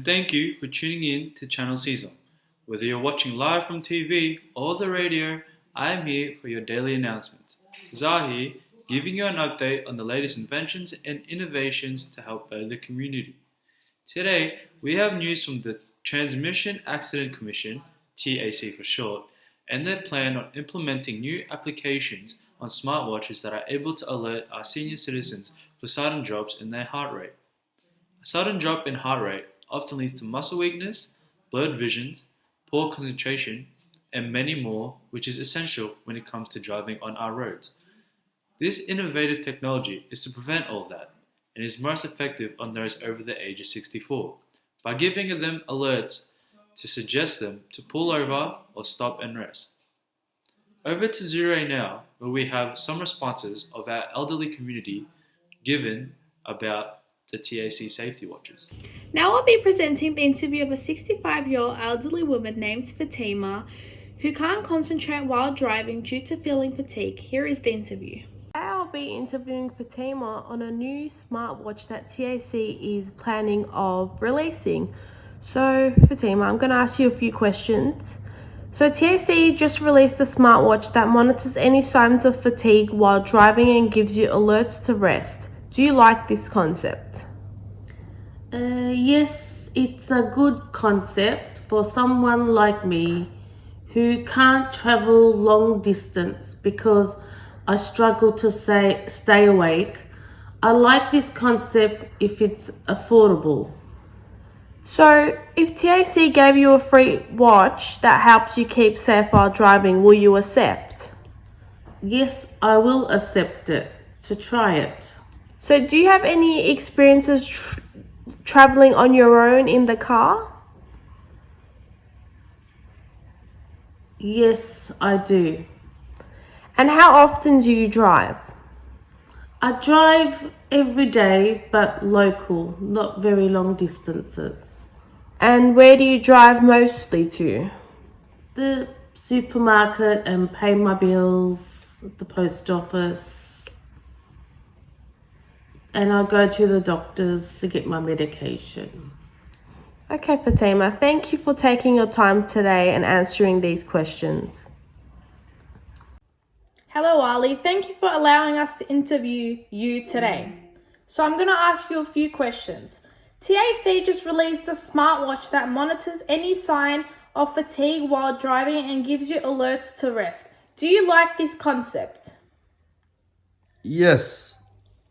thank you for tuning in to Channel CZOM. Whether you're watching live from TV or the radio, I am here for your daily announcements. Zahi, giving you an update on the latest inventions and innovations to help better the community. Today, we have news from the Transmission Accident Commission, TAC for short, and their plan on implementing new applications on smartwatches that are able to alert our senior citizens for sudden drops in their heart rate. A sudden drop in heart rate often leads to muscle weakness, blurred visions, poor concentration, and many more, which is essential when it comes to driving on our roads. This innovative technology is to prevent all that, and is most effective on those over the age of 64, by giving them alerts to suggest them to pull over or stop and rest. Over to Zero now, where we have some responses of our elderly community given about the TAC safety watches. Now I'll be presenting the interview of a 65-year-old elderly woman named Fatima who can't concentrate while driving due to feeling fatigue. Here is the interview. I'll be interviewing Fatima on a new smartwatch that TAC is planning of releasing. So Fatima, I'm going to ask you a few questions. So TAC just released a smartwatch that monitors any signs of fatigue while driving and gives you alerts to rest. Do you like this concept? Yes, it's a good concept for someone like me who can't travel long distance because I struggle to stay awake. I like this concept if it's affordable. So, if TAC gave you a free watch that helps you keep safe while driving, will you accept? Yes, I will accept it to try it. So, do you have any experiences traveling on your own in the car? Yes, I do. And how often do you drive? I drive every day, but local, not very long distances. And where do you drive mostly to? The supermarket and pay my bills, the post office. And I go to the doctors to get my medication. Okay, Fatima, thank you for taking your time today and answering these questions. Hello, Ali. Thank you for allowing us to interview you today. So I'm going to ask you a few questions. TAC just released a smartwatch that monitors any sign of fatigue while driving and gives you alerts to rest. Do you like this concept? Yes,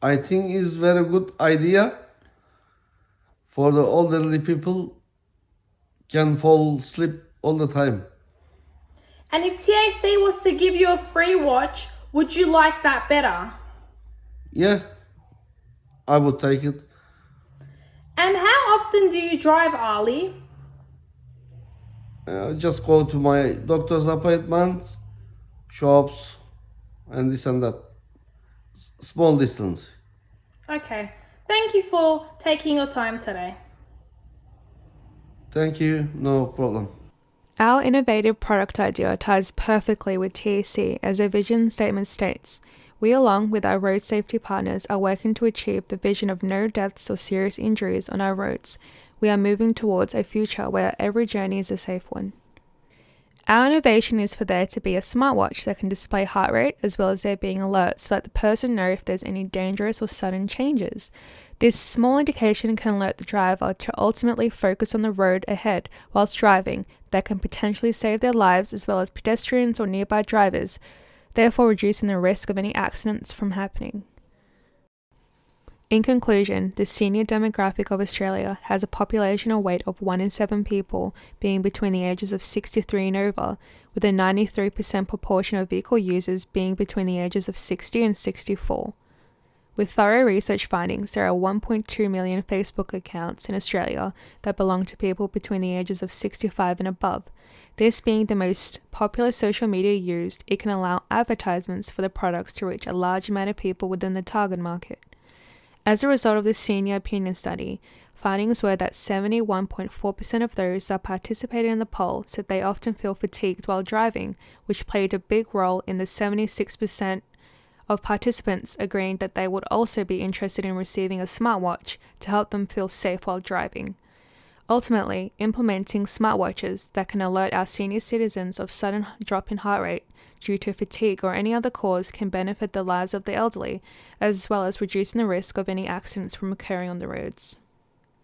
I think it's very good idea for the elderly people can fall asleep all the time. And if TAC was to give you a free watch, would you like that better? Yeah, I would take it. And how often do you drive, Ali? Just go to my doctor's appointments, shops, and this and that. Small distance. Okay. Thank you for taking your time today. Thank you, no problem. Our innovative product idea ties perfectly with TAC as their vision statement states. We, along with our road safety partners, are working to achieve the vision of no deaths or serious injuries on our roads. We are moving towards a future where every journey is a safe one. Our innovation is for there to be a smartwatch that can display heart rate as well as there being alerts so that the person know if there's any dangerous or sudden changes. This small indication can alert the driver to ultimately focus on the road ahead whilst driving that can potentially save their lives as well as pedestrians or nearby drivers, therefore reducing the risk of any accidents from happening. In conclusion, the senior demographic of Australia has a populational weight of 1 in 7 people being between the ages of 63 and over, with a 93% proportion of vehicle users being between the ages of 60 and 64. With thorough research findings, there are 1.2 million Facebook accounts in Australia that belong to people between the ages of 65 and above. This being the most popular social media used, it can allow advertisements for the products to reach a large amount of people within the target market. As a result of this senior opinion study, findings were that 71.4% of those that participated in the poll said they often feel fatigued while driving, which played a big role in the 76% of participants agreeing that they would also be interested in receiving a smartwatch to help them feel safe while driving. Ultimately, implementing smartwatches that can alert our senior citizens of sudden drop in heart rate due to fatigue or any other cause can benefit the lives of the elderly, as well as reducing the risk of any accidents from occurring on the roads.